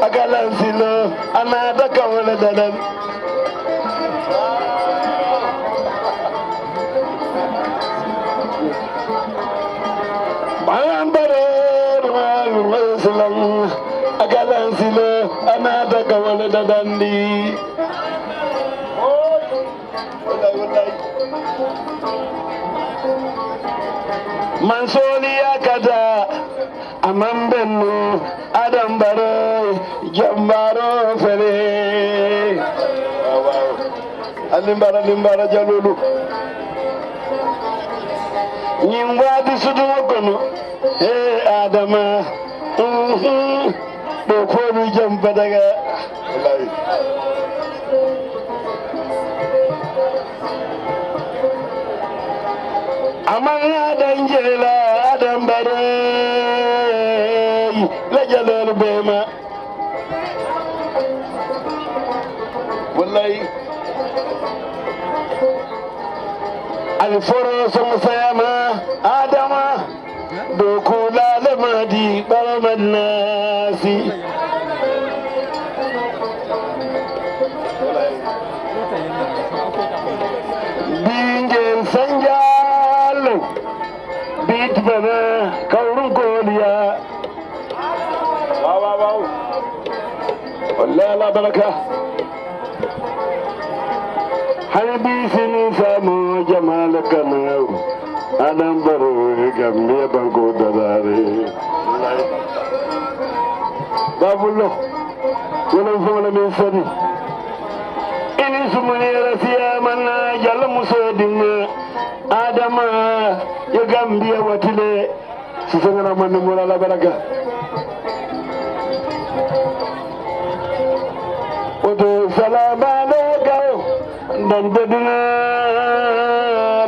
agalan silo anada kawala dadan bayan bare silang agalan silo anada kawala dadan di mansoli akada amambenu adam bare jambaro fele alimbara jalulu nyingwadi sudu kono he adama do ko bi jamba daga wallahi amana danjela adam bare la jalal bema wallahi al foroso musayama adama do kula lamadi baramanasi bingen sanjalo bit bana kaurun koliya wow wallahi la baraka harbi sini samu jamal kanau adam baru gambe banko dadare babullo wala fawla min sani ini sumuni rasiya manna jalla musodin adama ya gambiya watile sisangana man mula la baraka odo salama lego dan beduna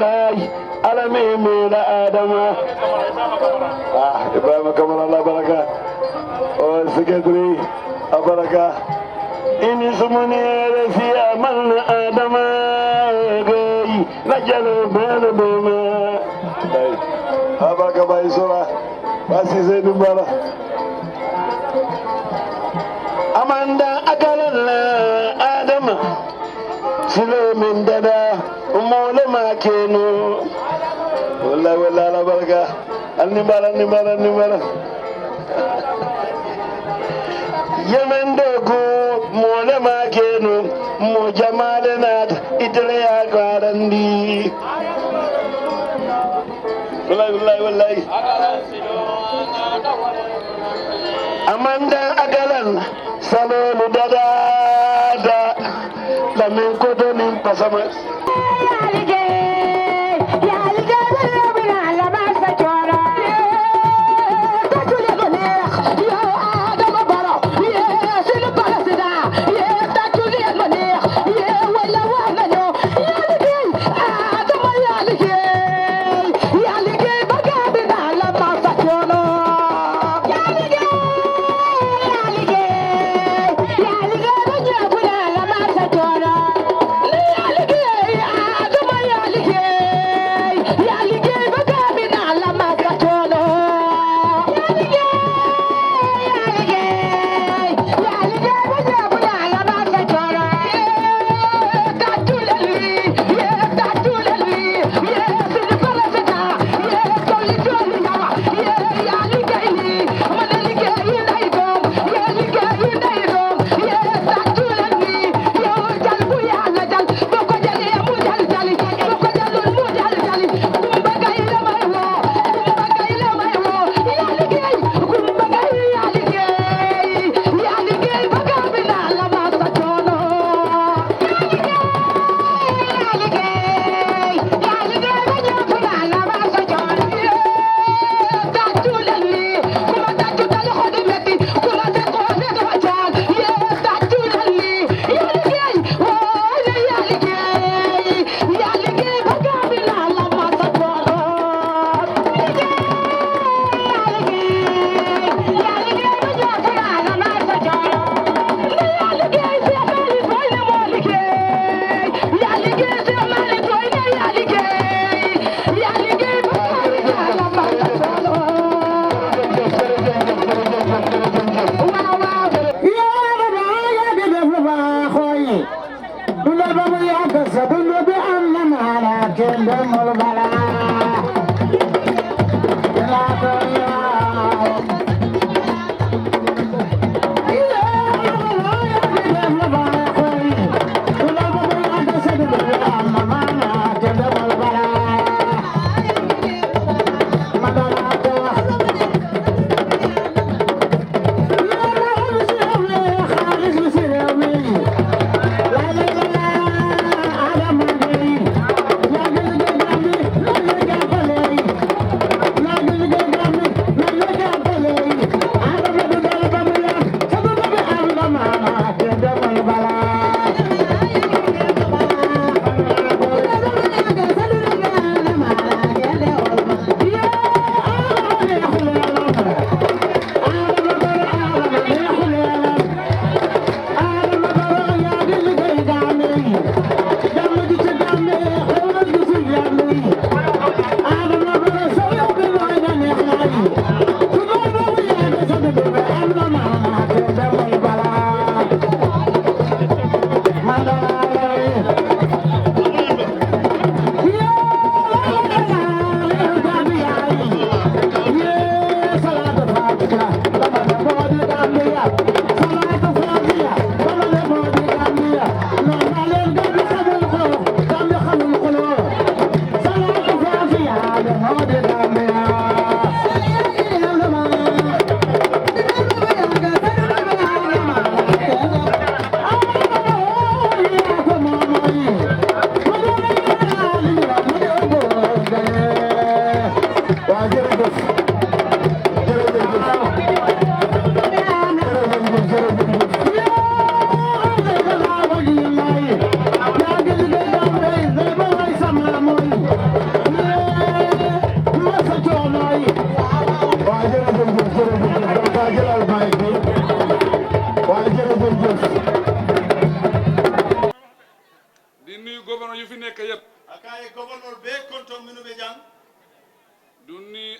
rai alami mula adama ibrahim kamala la baraka o sekretari abaraka ini sumuni rasiya manna adama gai najalo bana bema abaka bai sura basi zaidu bala amanda akalalla adama silo min dada umole makeno wallahi la baraka annibala yemen dogo mole makeno mo jamale nat idle ya garandi wallahi amanda agalan salolu dada lamin kodonin pasama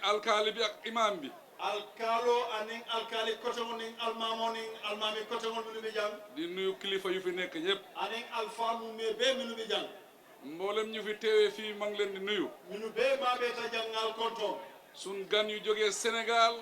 alkali bi ak imam bi alkalo aning alkali kotongo ning almamo ning almami kotongo minu be jang di nuyu kilifa yu fi nekk yépp aning alfamu me be minu be jang mboolem ñu fi teewee fii maa ngi leen di nuyu minu be ma be ta jangal konton sun gan yu jógee Sénégal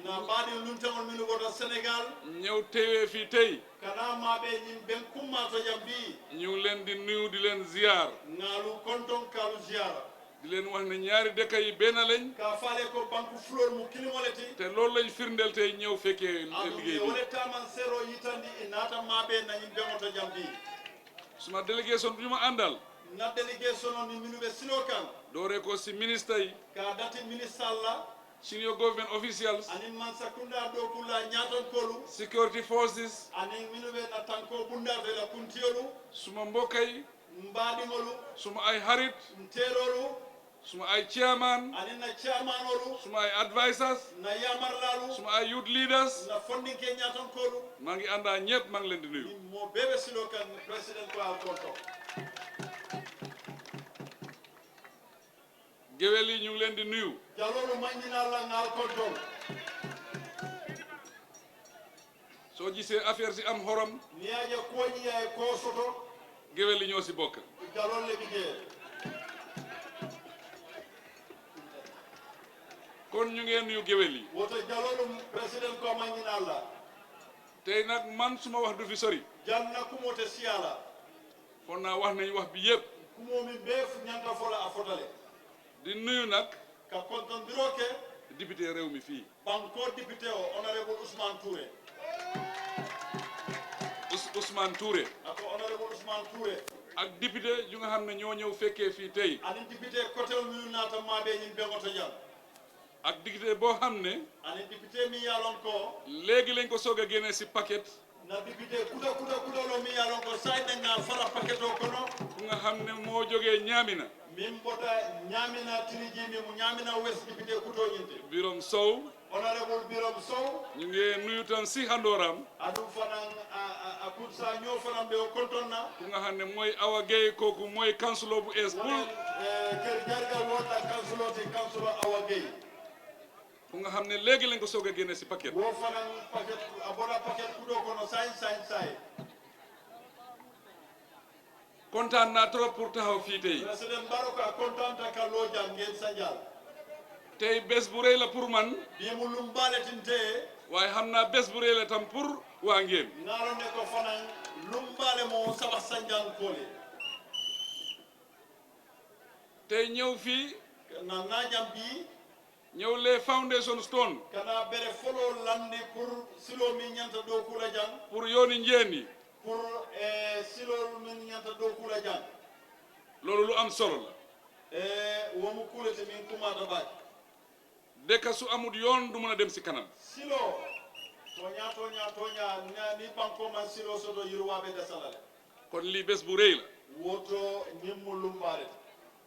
na baadi luntangol minu wota Sénégal ñëw teewee fii tey kana ma be ñim ben kumma to jambi ñu leen di nuyu di leen ziar ngalu konton kalu ziara di leen wax ne ñaari dëkk yi benn lañ ka faale ko banku fleur mu kilimoleti te loolu lañ firndeel tey ñëw fekkee liggéey bi wala taman sero yitandi inata mabe na ñim bengoto jambi suma délégation bi ma àndal na délégation ni minu be sinokan doore ko si ministre yi ka dati ministre Allah senior government officials anin man sakunda do kula nyaton kolu security forces anin minu be na tanko bunda de la kuntiyolu suma mbokay mbadi ngolu suma ay xarit nterolu suma ay chairman anin na chairman olu suma ay advisors na yamar lalu suma ay youth leaders na funding ke nyaton kolu maa ngi àndaa ñëpp maa ngi leen di nuyu mo bebe silo kan president ko al konto géwél yi ñu ngi leen di nuyu jalolu mañina la ngal konto soo gisee affaire si am xorom niaje ko ñiay ko soto géwél yi ñoo si bokk jalol le bigé kon ñu ngeen nuyu géwél yi woto jalolu president ko mañina la tey nag man suma wax du fi sori janna kumote siala fon naa wax nañ wax bi yépp kumo mi bef ñanta fola a fotale di nuyu nag ka konton biroke député réew mi fii banko député o honorable Ousmane Touré Ousmane Touré ako honorable Ousmane Touré ak député yu nga xam ne ñoo ñëw fekkee fii tey ani député côté o minu nata mabe ñim bengoto jam ak député boo xam ne ani député mi yalon ko léegi lañ ko soog a génne si paquet na député kuda lo mi yalon ko say na nga fara paquet o kono ku nga xam ne moo jógee Ñaamina min bota ñamina tiliji mi mu ñamina west député kuto ñinte Birom Sow honorable Birom Sow ñu ngi nuyu tan si xandooram adu fanan a kursa ñoo fanan be o kontonna ku nga xam ne mooy Awa Gueye kooku mooy councilor bu ees bul kër jargal wota councilor Awa Gueye ku nga xam ne léegi lañ ko soog a génne si paquet wo fanan paquet a bona paquet kudo kono say kontaan naa trop pour taxaw fii tey President Barrow ka kontanta ka lo jam ngeen sanjal tey bés bu rëy la pour man bi mu lumbale tinte waaye xam naa bés bu rëy la tam pour waa ngeen ngalo ne ko fanan lumbale mo sabax sanjal kole tey ñëw fii na najam bi ñëw les foundation stone kana bere folo landi pour silo mi nyanta do kula jang pour yooni njeen yi pour silo mi nyanta do kula jang loolu lu am solo la womu kulete min kuma da baaj dëkk su amul yoon du mën a dem si kanam silo toña ni banko man silo soto yirwaɓe desalale kon lii bés bu rëy la woto ñimmu lumbaare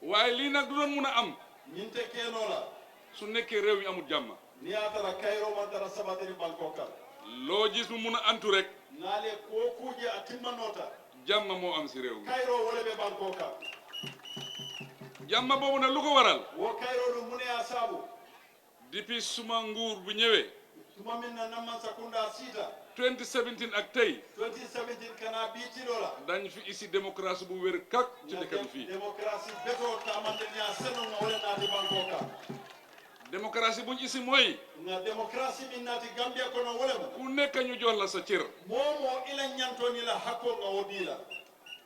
waaye lii nag du doon mun a am ñinte kenola su nekkee réew mi amul jàmm ni a tara kayro man tara sabatiri banko kan loo gis mu mun a antu rek naale ko kuje a timmanota jàmm moo am si réew mi kayro wole ɓe banko kan jàmm boobu nag lu ko waral wo kayro ɗum mune a saabu depuis suma nguur bu ñëwee tuma min na namman sakunda siita 2017 ak tey 2017 kana biitiɗola dañ fi isi démocratie bu wér kak ci dëkk bi fii démocratie beto tamande ña senunga wole naati banko kan démocratie buñ isi mooy nga démocratie min naati gambia kono wolema ku nekk ñu jox la sa cër momo ila ñantoni la hakko nga wo ɗiila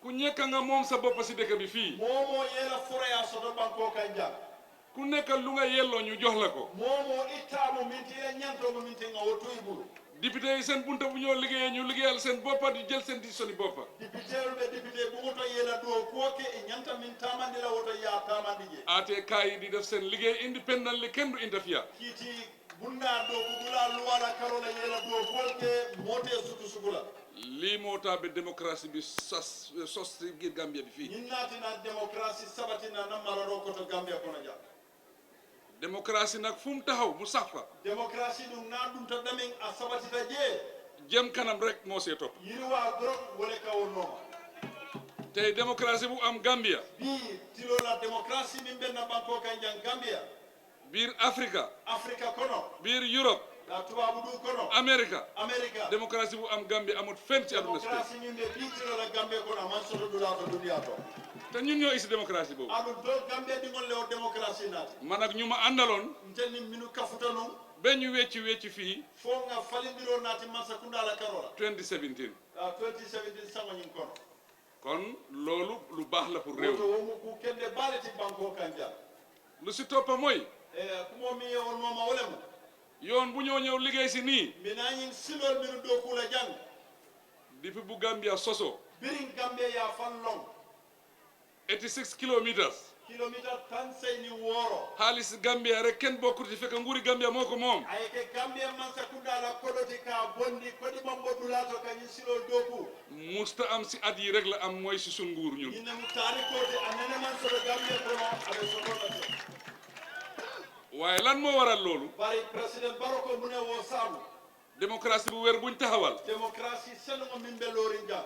ku nekk nga moom sa bopp si dëkk bi fii momo yela foroya soto banko kan jang ku nekk lu nga yelloo ñu jox la ko momo ittamo minti ila ñantomo minti nga wo tuy ɓuru député yi seen bunta bu ñoo liggéeyee ñu liggéeyal seen boppa di jël seen décision yi boppa député ɓe député ɓugoto yela ɗo kuwoke e ñanta min tamandila woto ya tamandi je ATK yi di def seen liggéey independent li kenn du interfere kiiti bunda ɗo kugula luwala karola yela ɗo kuwoke mote sutu sugula lii moo tax ba démocratie bi sos si biir Gambia bi fii ñin natina démocratie sabatina nammara ɗo koto gambia kono jam démocratie nag fu mu taxaw mu sax fa démocratie ɗum na ɗum to ɗamin a sabatita jee jëm kanam rek moo see topp yiriwa dorok wole kawonnoma tey démocratie bu am Gambia bi tilola démocratie min ɓenna banko kan jan gambia biir Africa africa kono biir Europe la tubabu ɗum kono America america démocratie bu am Gambia amut fenn ci àdduna si démocratie min ɓe bi tilola gambia kono aman soto ɗula to duniya to te ñun ñoo isi démocratie boobu aɗum do gambia ɗigol le o démocratie naati man ak ñu ma àndaloon ntelni minu kafuta num ba ñu wecci fii fo nga falindiro naati mansa kundala karola 2017 2017 sangoñin kono kon loolu lu baax la pour réew woto womu ku kende baaleti banko kan jan lu si toppa mooy kumo mi yewonnoma wolemo yoon bu ñoo ñëw liggéey si nii minañin silol minu dow kula jang depuis bu Gambia soso birin gambia ya fan long 86 kilomètres kilometre tan seyni wooro xaalis Gambia rek kenn bokkut ci fekk nguuri Gambia moo ko moom ayke gambia man sakundala koɗoti ka bondi koɗi mambo ɗulato kañum silol doku musta am si at yi rek la am mooy si sun nguur ñun innemu taarikote a nene man soto gambia kono aɓe sotoɗate waaye lan moo waral loolu bari président Barrow ko mune wo saabu démocratie bu wér buñ taxawal démocratie sengo min ɓe lorin jang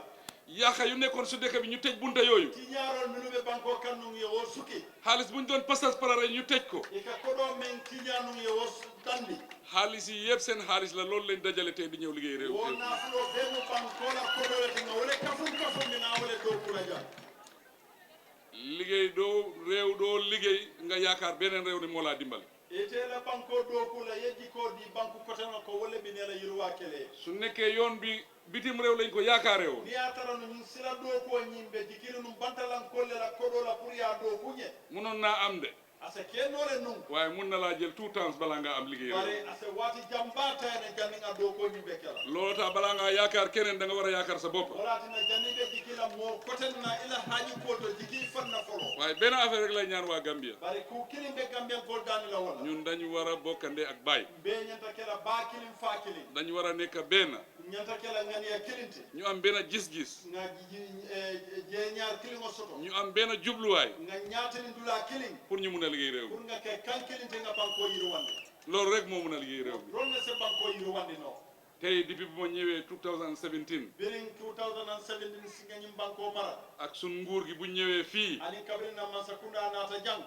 yaaxa yu nekkoon su dëkk bi ñu tëj bunta yooyu tiñarol minu ɓe banko kannum ye wo suki xaalis buñ doon pasas parare ñu tëj ko ika koɗo men tiñanum ye wo dandi xaalis yi yëpp seen xaalis la loolu lañ dajale tey di ñëw liggéey réew wo nafulo ɓe mo bankola koɗolete nga wole kafum mina wole dow kula jang liggéey doo réew doo liggéey nga yaakaar beneen réew ni moo laa dimbali etela banko dow kula yejji ko di banque koteno ko wolle binela yirwa kele su nekkee yoon bi bitim réew lañ ko yaakaare woon ni a tara no ñin sila dow ko ñimɓe jikiri num bantalankolle la koɗola pour ya dow kuñe munoon naa am de asa kennole num waaye mun na laa jël tout temps balaa ngaa am liggéey réew bare asa wati jamba tayne janninga dow ko ñimɓe kela loolu tax balaa ngaa yaakaar keneen da nga war a yaakaar sa bopp walatina janniɓe jikila mo kotenna ila haaju kolto jiki fanna folo waaye benn affaire rek lay ñaan waa Gambia bare ku kilimɓe gambien kol danila walla ñun dañu war a bokkande ak baay mbe ñanta kela ba kilim fa kilim dañu war a nekk benn ñanta kela ganiya kilinti ñu am benn gis-gis nga jeeñaar kilingo soto ñu am benn jubluwaay nga ñaatini ndula kilin pour ñu mun a liggéey réew pour nga ke kan kilinte nga banko yiru wande loolu rek moo mun a liggéey réew mi loolu ne se banko yiru wande no tey depuis bu ma ñëwee 2017 birin 2017 si nga ñim banko mara ak sun nguur gi bu ñëwee fii ani kabrina masakunda naata jang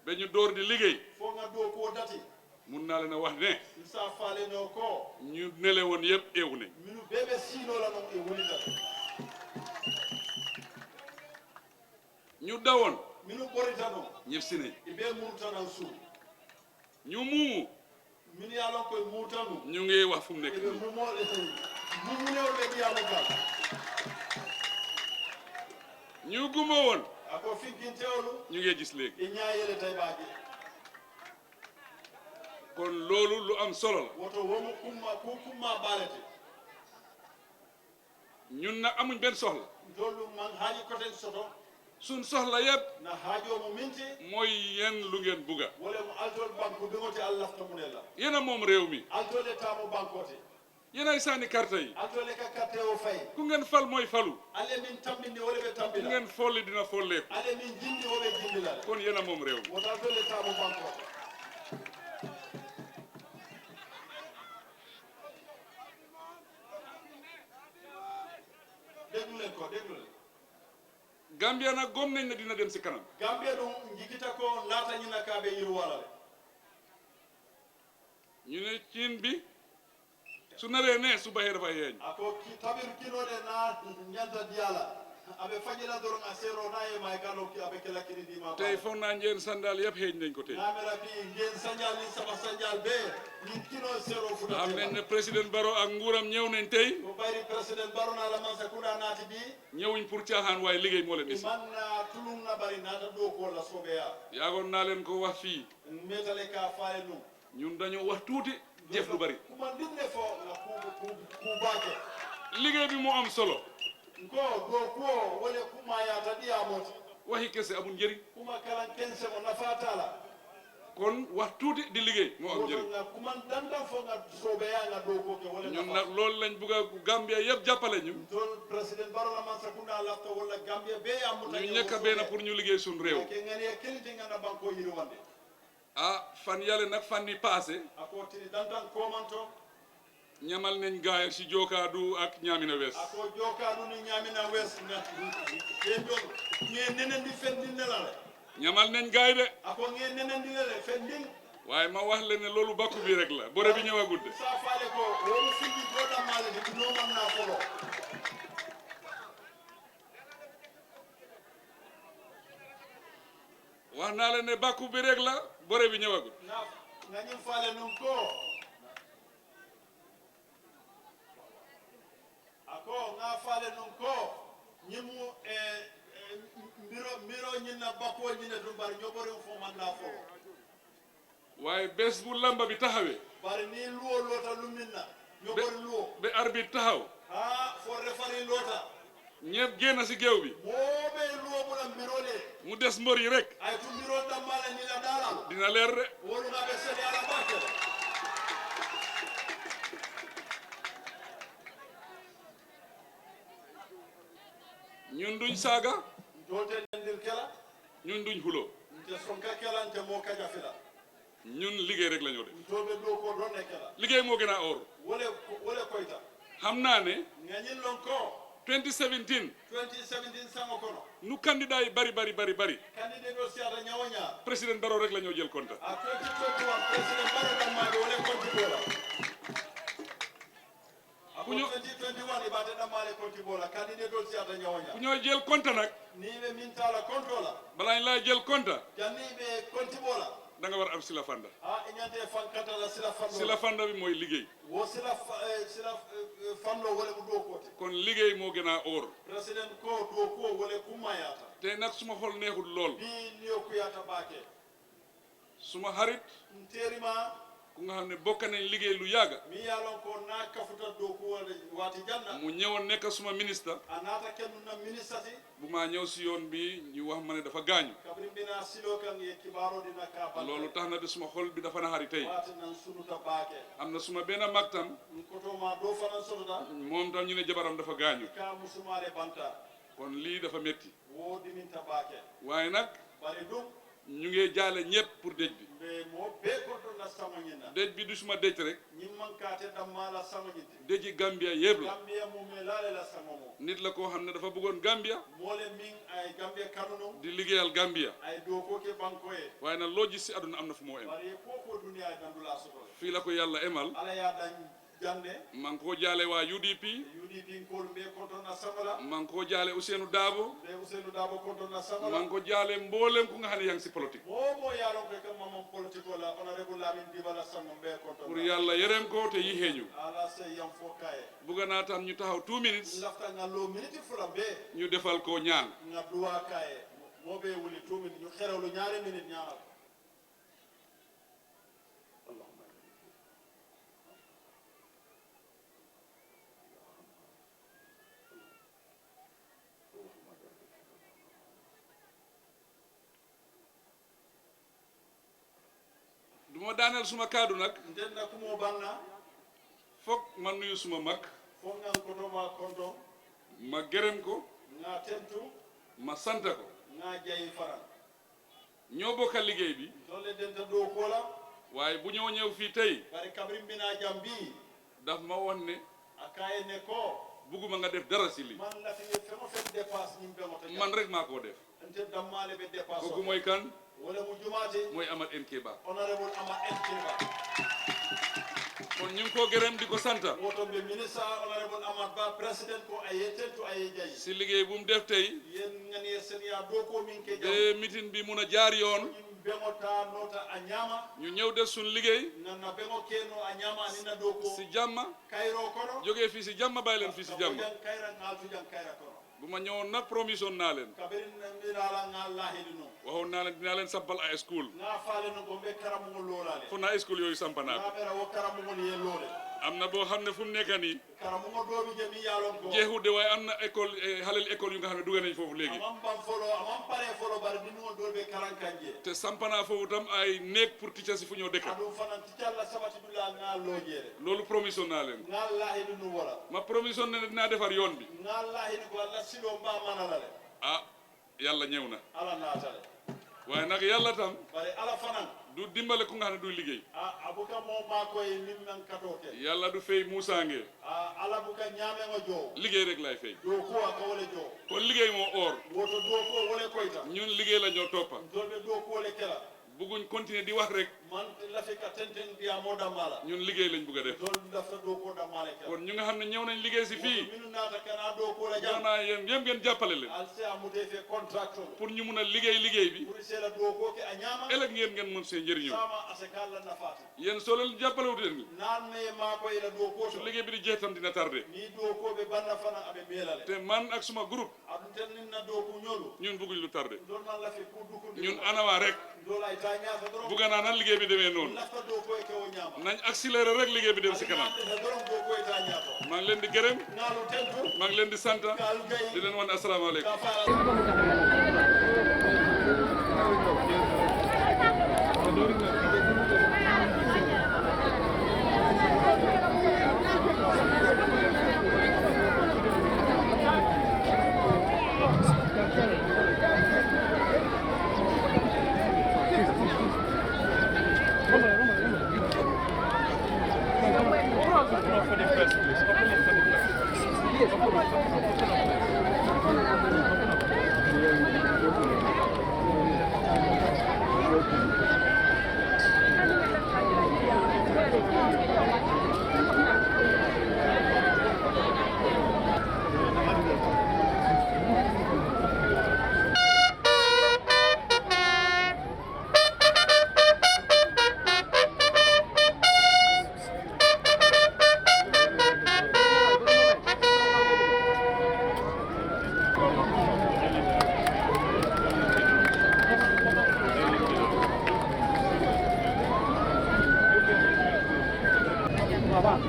ba ñu door di liggéey fo nga doo koo dati mun naa leen a wax ne isa faale no ko ñu nele woon yëpp eewu nañ minu bebe siino la non e wonita ñu dawoon minu boritano ñëpp si nañ ibe murtanan su ñu muumu min yalon koye mutanu ñu ngi wax fu mu nekk eɓe nii mumole mumulewɓe ɗiyamo gal ñu guma woon ako finkintewolu ñu ngi gis léegi e ñayele taybaji kon loolu lu am solo la woto womo kumma balete ñun nag amuñ benn soxla dollu man haaji koten soto suñ soxla yëpp na haajomo minti mooy yéen lu ngeen bugga wole mo altol banque ɗugote allah laftamunella yéen a moom réew mi altole tamo banqueote yéen ay sànni carte yi altole ka carte o fayi ku ngeen fal mooy falu ale min tambinde wole ɓe ku tambila ngeen folli dina folleeku ale min jindi woɓe jindilale kon yéen a moom réew mi woto altole tamo banqueote déglu leen Gambia nag gom nañ ne dina dem si kanam Gambia ɗum jigita ko laatañina kaɓe yirwalale ñu ne ciin bi su naree ne su baxee dafay yeeñ ako tabir kinode na ñanta diyala aɓe fañila doron a sero na e may kano aɓe kela kini dima tey foog naa njeen sandal yëpp xeeñ nañ ko tey namera fi ngeen sañal ni sama sañal be ñin kino sero futa xam nañ ne président Barrow ak nguuram ñëw nañ tey ko bayri président barona la man sakuna naati bi ñëwuñ pour caaxaan waaye liggéey moo leen isi man na tulum na bari nata do ko la sobeya yaagoon naa leen ko wax fii metale ka faale num ñun dañoo wax tuuti jëf lu bari kuma dinne fo na ku baake liggéey bi moo am solo ko do ko wole kuma ya tadi amoti waxi kese amul njëriñ kuma kalan kense mo nafatala kon wax tuuti di liggéey moo am njëriñ nga kuma danda fo nga sobeya nga do ko ke wole ñun nag loolu lañ bugg a Gambia yëpp jàppale ñu tol president barola man sakuna lafta wala Gambia be amuta ñu ñekk benn pour ñu liggéey suñ réew ke ngani keliti nga na banko yiri wande ah fan yàlla nag fan yi passé ako tini dandan komanto ñamal nañ gaay si Jookaadu ak Ñaamina West ako Jookaadu ni Ñaamina West nga yendol nge nenen di fendinde la ñamal nañ gaay de ako nge nenen di le fending waaye ma wax leen ne loolu bakku bi rek la bore bi ñëwagul de sa faale ko wolu findi joda male di no man na folo wax naa leen ne bakku bi rek la bore bi ñëwagul nga ñu faale num ko ako nga faale num ko ñimu mbiro ñinna bakko ñine dum bari ñobori fo man na folo waaye bés bu lamba bi taxawee bari ni luwo lota luminna ñobori luwo ba arbitre taxaw ha fo refari lota ñëpp génn si géew bi moɓe luwo ɓuɗa mbirole mu des mbër yi rek ay to mbiro dammala nila dalal dina leer de wolugaɓe seeɗe ala bakele ñun duñ saaga jolte ndendir kela ñun duñ xuloo nte sonka kela nte mo kaja fila ñun liggéey rek la ñoo def toɓe ɗo ko ɗonne kela liggéey moo gën a or wole koyta xam naa ne gañin lon ko 2017 2017 sango kono nu candidat yi bari candidate o siyata ñawoña président Barrow rek la ñoo jël compte a 2021 président baro ɗammaɓe wole contibola ako 2021 iɓate ɗammale contibola candidate o siyata ñawoña ku ñoo jël compte nag ni ɓe min tala contola balaa ñu laa jël compte janni ɓe contibola da nga war a am sila fanda ha ñante fankatala sila fanno sila fanda bi mooy liggéey wo sila fanno wole mo ɗo kote kon liggéey moo gën a or président ko ɗo ko wole kummayata te nag suma xol neexul lool bi niyo kuyata baake suma xarit terima ku nga xam ne bokk nañ liggéey lu yàgga mi yalon ko na kafuta ɗo ko wati janna mu ñëwoon nekk suma ministre a nata kennuna ministre ti bu maa ñëw si yoon bi ñu wax ma ne dafa gaañu kabri mbina silo kan ye kibarodina ka ban loolu tax na de suma xol bi dafa naxari tey wati nan sunuta baake am na suma benn mag tam kotoma ɗo fanan sotota moom tam ñu ne jabaram dafa gaañu ka musumare banta kon lii dafa métti wo diminta baake waaye nag bari ɗum ñu ngi jaale ñëpp pour dëj bi ɓe mo ɓe koɗɗonna samañinna dëj bi du suma dëj rek ñimmankate ɗammala samañinte dëji Gambia yëpp la Gambia mume laalela sama mo nit la koo xam ne dafa bëggoon Gambia mole min ay Gambia kanuno di liggéeyal Gambia ay dow koke banko e waaye nag loo gis si àdduna am na fu moo em bari koko duniya e dandula sotole fii la ko yàlla emal ala ya dañ jande maa ngi ko jaale waa UDP UDP nkol ɓe kontonna samala la man ko jaale Ousseynou Dabo be Ousseynou Dabo konton na sama la man ko jaale mboolem ku nga xam ne yaa ngi si politique mo yaalon ko kam mamam politique la honorable Lamin Dibala sama be konton pour yàlla yërëm ko te yixeeñu ala sey yam fo kaye bugga naa tam ñu taxaw 2 minutes lafta nga lo minute fula be ñu defal ko ñaan nga duwa kaye mo be wuli 2 minutes ñu xerewlu ñaari minute ñaanal du ma daaneel suma kaddu nag nden na kumo banna foog ma nuyu suma mag fo ngan koto ma konton ma gërëm ko nga tentu ma sant ko nga jayi faran ñoo bokka liggéey bi tolle denta do kola waaye bu ñoo ñëw fii tey bari kabrim bina jambi daf ma won ne akaye ne ko bugguma nga def dara si li man la fi fema fe dépasse ñim be mota man rek maa koo def ente damale be dépasse kooku mooy kan wala mu jumaate mooy Amat NK Bah honorable ama enkiba kon ñu ngi ko gërëm di ko sant woto be ministre honorable Amat Bah president ko aye tentu aye jayi si liggéey bu mu def tey yen ngani senia do ko min ke jam ba meeting bi mun a jaar yoon ñim be mota nota a ñama ñu ñëw def suñ liggéey nana be mo keno a ñama ni na do ko si jàmma kayro kono jógee fii si jàmma bàyyi leen fii si jàmma jan kayra ngal tu jan kayra kono bu ma ñëwoon nag promission naa leen kabirin mbirala ngal lahidi no waxoon naa leen dinaa leen sampal ay school nga faale no ko be karamu lolale fo naa school yooyu sampa naa ko nga bera wo karamu ngol ye lole am na boo xam ne fu mu nekk nii karamu ngo do bi jemi yalon ko jeexut de waaye am na école xalel école yu nga xam ne dugg nañ foofu léegi amam bam folo amam pare folo bar di no do be karankanje te sampa naa foofu tam ay néeg pour teachers si fu ñoo dëkk adu fanan ticalla sabati dula nga lojere loolu promission naa leen nga lahidi no wala ma promission ne dinaa defar yoon bi nga lahidi ko alla silo mba manalale ah yàlla ñëw na ala natale waaye nag yàlla tam bari ala fanan du dimbale ku nga xam ne du liggéey abuka mo mako e nim nan katoke yàlla du fay Moussa Nge ala buka nyame ngo jo liggéey rek lay fay do ko aka wala jo kon liggéey moo oor woto do ko wala koyta ñun liggéey la ñoo toppa dolbe do ko wala kala bugguñ continuer di wax rek man lafika tenten dia mo damala ñun liggéey lañ bugg a def dol lafta do ko damala kala kon ñu nga xam ne ñëw nañ liggéey si fii minu nata kana do ko la ñoo jam naa yéen yëpp ngeen jàppale leen al se amude fe contract pour ñu mun a liggéey bi pour se la do ko ke anyama ëllëg ngeen mën see njëriñoo sama asekala nafati yéen soo leen jàppale wut leen nan me mako ila do ko su to liggéey bi di jeex tam dina tardé ni do ko be banna fana abe melale te man ak suma groupe adun ten na do ko nyolu ñun bugguñ lu tardé dol man la fi ku du ko ñun anawaa rek dol ay tanya fa do bugga naa nan liggéey bi demee noonu lafta do ko ke o nyama nañ accéléré rek liggéey bi dem si kanam maa ngi leen di gërëm maa ngi leen di sant di leen wan asalaamaaleykum Baba.